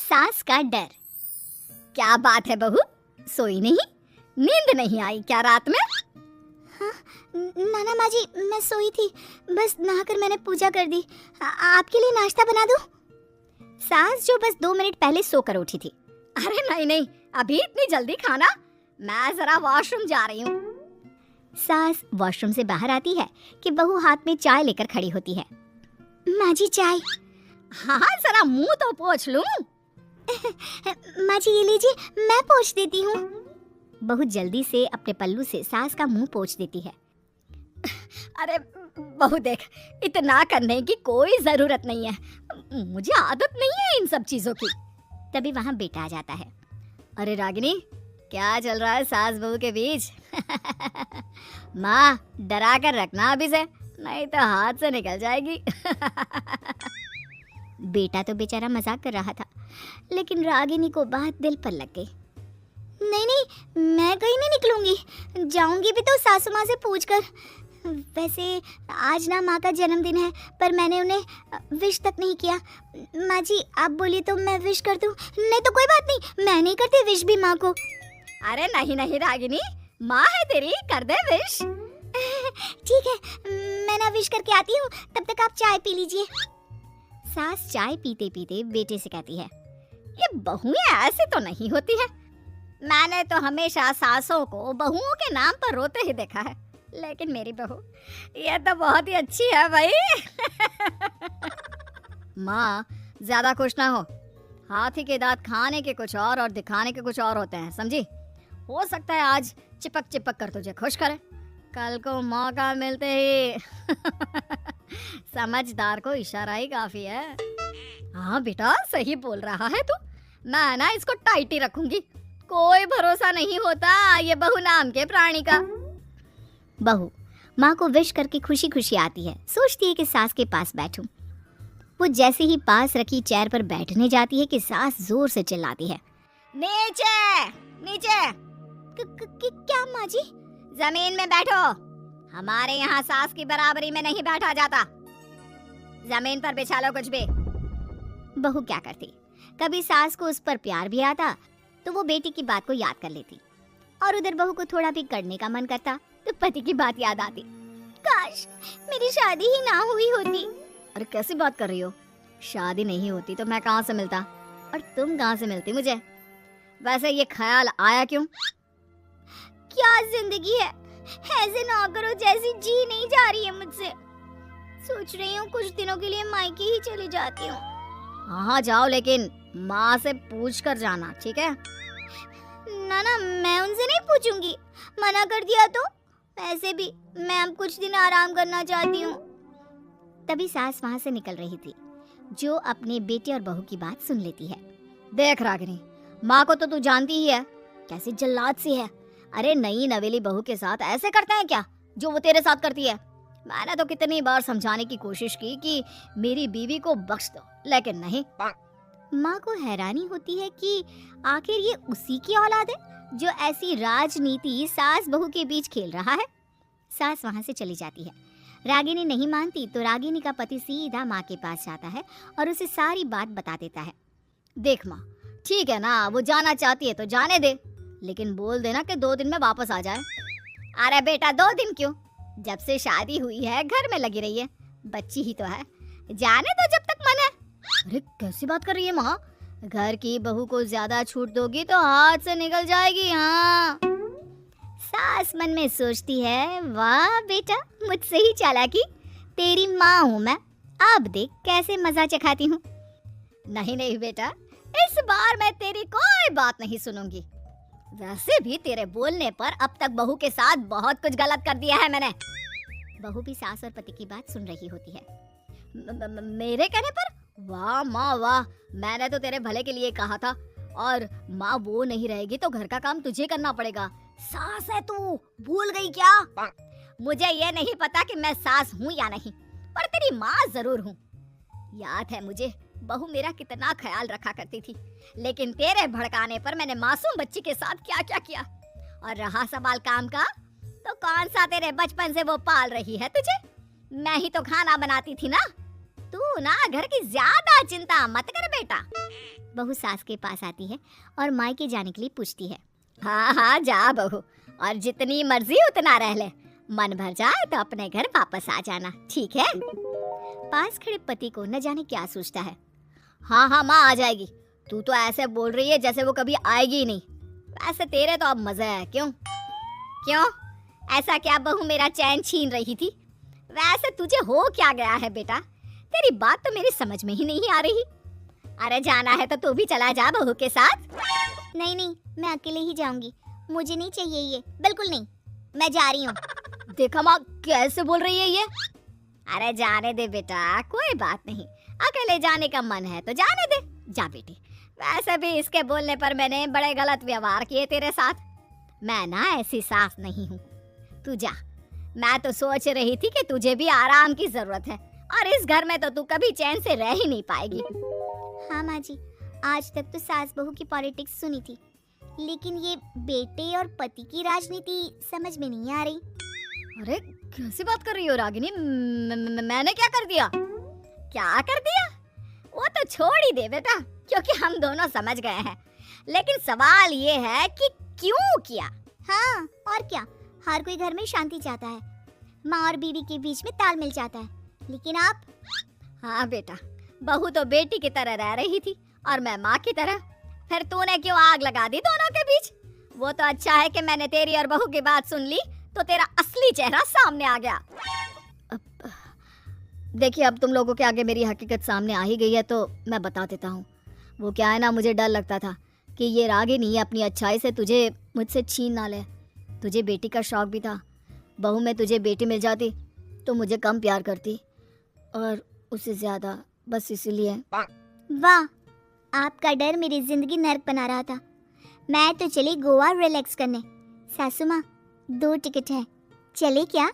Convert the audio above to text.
सास का डर। क्या बात है बहू, सोई नहीं? नींद नहीं आई क्या रात में? हाँ, नाना माँ जी, मैं सोई थी, बस नहाकर मैंने पूजा कर दी। आपके लिए नाश्ता बना दूं? सास जो बस 2 मिनट पहले सोकर उठी थी। अरे नहीं नहीं, अभी इतनी जल्दी खाना? मैं जरा वॉशरूम जा रही हूँ। सास वॉशरूम से बाहर आती है कि बहू हाथ में चाय लेकर खड़ी होती है। माँ जी चाय। हाँ, जरा मुंह तो पोंछ लूं। माँ जी ये लीजिए, मैं पोंछ देती हूँ। बहू जल्दी से अपने पल्लू से सास का मुंह पोंछ देती है। अरे बहू देख, इतना करने की कोई जरूरत नहीं है, मुझे आदत नहीं है इन सब चीजों की। तभी वहाँ बेटा आ जाता है। अरे रागिनी, क्या चल रहा है सास बहू के बीच? माँ, डरा कर रखना अभी से, नहीं तो हाथ से निकल जाएगी। बेटा तो बेचारा मजाक कर रहा था, लेकिन रागिनी को बात दिल पर लग गई। नहीं नहीं, मैं कहीं नहीं निकलूंगी, जाऊंगी भी तो सासू माँ से पूछकर। वैसे आज ना माँ का जन्मदिन है, पर मैंने उन्हें विश तक नहीं किया। माँ जी आप बोलिए तो मैं विश कर दूं? नहीं तो कोई बात नहीं, मैं नहीं करती विश भी माँ को। अरे नहीं नहीं रागिनी, माँ है तेरी, कर दे विश। ठीक है, मैं ना विश करके आती हूँ, तब तक आप चाय पी लीजिए। सास चाय पीते पीते बेटे से कहती है, ये बहुएं ऐसे तो नहीं होती है। मैंने तो हमेशा सासों को बहुओं के नाम पर रोते ही देखा है, लेकिन मेरी बहू ये तो बहुत ही अच्छी है भाई। माँ, ज्यादा खुश ना हो। हाथी के दांत खाने के कुछ और दिखाने के कुछ और होते हैं, समझी? हो सकता है आज चिपक चिपक कर तुझे खुश करे, कल को मौका मिलते ही। समझदार को इशारा ही काफी है। हाँ बेटा, सही बोल रहा है तू। मैं ना इसको टाइट ही रखूंगी, कोई भरोसा नहीं होता ये बहू नाम के प्राणी का। बहू माँ को विश करके खुशी खुशी आती है, सोचती है कि सास के पास बैठूं। वो जैसे ही पास रखी चेयर पर बैठने जाती है कि सास जोर से चिल्लाती है, नीचे नीचे। क्या माँ जी? जमीन में बैठो, हमारे यहाँ सास की बराबरी में नहीं बैठा जाता। जमीन पर बिछा लो कुछ भी। बहू क्या करती, कभी सास को उस पर प्यार भी आता तो वो बेटी की बात को याद कर लेती, और उधर बहू को थोड़ा भी करने का मन करता तो पति की बात याद आती। काश मेरी शादी ही ना हुई होती। अरे कैसी बात कर रही हो? शादी नहीं होती तो मैं कहाँ से मिलता, और तुम कहाँ से मिलती मुझे? वैसे ये ख्याल आया क्यों? क्या जिंदगी है, ऐसे नौकरों जैसी जी नहीं जा रही है मुझसे। सोच रही हूँ कुछ दिनों के लिए मायके ही चली जाती हूँ। हाँ जाओ, लेकिन माँ से पूछ कर जाना, ठीक है? ना ना, मैं उनसे नहीं पूछूंगी, मना कर दिया तो। ऐसे भी मैं अब कुछ दिन आराम करना चाहती हूँ। तभी सास वहाँ से निकल रही थी, जो अपने बेटे और बहू की बात सुन लेती है। देख रागिनी, माँ को तो तू जानती ही है, कैसी जल्लाद सी है। अरे नई नवेली बहू के साथ ऐसे करते हैं क्या जो वो तेरे साथ करती है? मैंने तो कितनी बार समझाने की कोशिश की कि मेरी बीवी को बख्श दो, लेकिन नहीं। माँ को हैरानी होती है कि आखिर ये उसी की औलाद है जो ऐसी राजनीति सास बहू के बीच खेल रहा है। सास वहाँ से चली जाती है। रागिनी नहीं मानती तो रागिनी का पति सीधा माँ के पास जाता है और उसे सारी बात बता देता है। देख माँ, ठीक है ना, वो जाना चाहती है तो जाने दे, लेकिन बोल देना कि 2 दिन में वापस आ जाए। अरे बेटा 2 दिन क्यों, जब से शादी हुई है घर में लगी रही है, बच्ची ही तो है, जाने दो जब तक मन है। अरे कैसी बात कर रही है माँ, घर की बहू को ज्यादा छूट दोगी तो हाथ से निकल जाएगी। हाँ, सास मन में सोचती है, वाह बेटा मुझसे ही चालाकी, तेरी माँ हूँ मैं, अब देख कैसे मजा चखाती हूँ। नहीं नहीं बेटा, इस बार मैं तेरी कोई बात नहीं सुनूंगी। वैसे भी तेरे बोलने पर अब तक बहू के साथ बहुत कुछ गलत कर दिया है मैंने। बहू भी सास और पति की बात सुन रही होती है। मेरे कहने पर? वाह माँ वाह, मैंने तो तेरे भले के लिए कहा था, और माँ वो नहीं रहेगी तो घर का काम तुझे करना पड़ेगा। सास है तू, भूल गई क्या? मुझे ये नहीं पता कि मैं सास हूँ या नहीं, पर तेरी माँ जरूर हूँ। याद है मुझे बहू मेरा कितना ख्याल रखा करती थी, लेकिन तेरे भड़काने पर मैंने मासूम बच्ची के साथ क्या क्या किया। और रहा सवाल काम का, तो कौन सा तेरे बचपन से वो पाल रही है तुझे? मैं ही तो खाना बनाती थी ना। तू ना घर की ज्यादा चिंता मत कर बेटा। बहू सास के पास आती है और मायके जाने के लिए पूछती है। हाँ हाँ जा बहू, और जितनी मर्जी उतना रह ले, मन भर जाए तो अपने घर वापस आ जाना, ठीक है? पास खड़े पति को न जाने क्या सोचता है। हाँ हाँ माँ आ जाएगी, तू तो ऐसे बोल रही है जैसे वो कभी आएगी ही नहीं। वैसे तेरे तो अब मजे है। क्यों क्यों ऐसा क्या बहू मेरा चैन छीन रही थी? वैसे तुझे हो क्या गया है बेटा? तेरी बात तो मेरी समझ में ही नहीं आ रही। अरे जाना है तो तू भी चला जा बहू के साथ। नहीं नहीं, मैं अकेले ही जाऊंगी, मुझे नहीं चाहिए ये, बिल्कुल नहीं, मैं जा रही हूँ। देखा माँ कैसे बोल रही है ये। अरे जाने दे बेटा, कोई बात नहीं, अकेले जाने का मन है तो जाने दे, जा बेटी। वैसे भी इसके बोलने पर मैंने बड़े गलत व्यवहार किए तेरे साथ। मैं ना ऐसी सास नहीं हूँ, तू जा। मैं तो सोच रही थी कि तुझे भी आराम की जरूरत है, और इस घर में तो तू कभी चैन से रह ही नहीं पाएगी। हाँ माँ जी, आज तक तो सास बहू की पॉलिटिक्स सुनी थी, लेकिन ये बेटे और पति की राजनीति समझ में नहीं आ रही। अरे कैसी बात कर रही हो रागिनी? मैंने क्या कर दिया? क्या कर दिया? वो तो छोड़ ही दे बेटा, क्योंकि हम दोनों समझ गए हैं। लेकिन सवाल ये है कि क्यों किया? हाँ और क्या, हर कोई घर में शांति चाहता है, माँ और बीवी के बीच में तालमेल चाहता है, लेकिन आप? हाँ बेटा, बहू तो बेटी की तरह रह रही थी और मैं माँ की तरह। फिर तूने क्यों आग लगा दी दोनों के बीच? वो तो अच्छा है कि मैंने तेरी और बहू की बात सुन ली, तो तेरा असली चेहरा सामने आ गया। देखिए अब तुम लोगों के आगे मेरी हकीकत सामने आ ही गई है तो मैं बता देता हूँ। वो क्या है ना, मुझे डर लगता था कि ये रागिनी अपनी अच्छाई से तुझे मुझसे छीन ना ले। तुझे बेटी का शौक भी था, बहू में तुझे बेटी मिल जाती तो मुझे कम प्यार करती, और उससे ज्यादा, बस इसीलिए। वाह, आपका डर मेरी जिंदगी नर्क बना रहा था। मैं तो चली गोवा रिलैक्स करने। सासू माँ 2 टिकट है, चले क्या?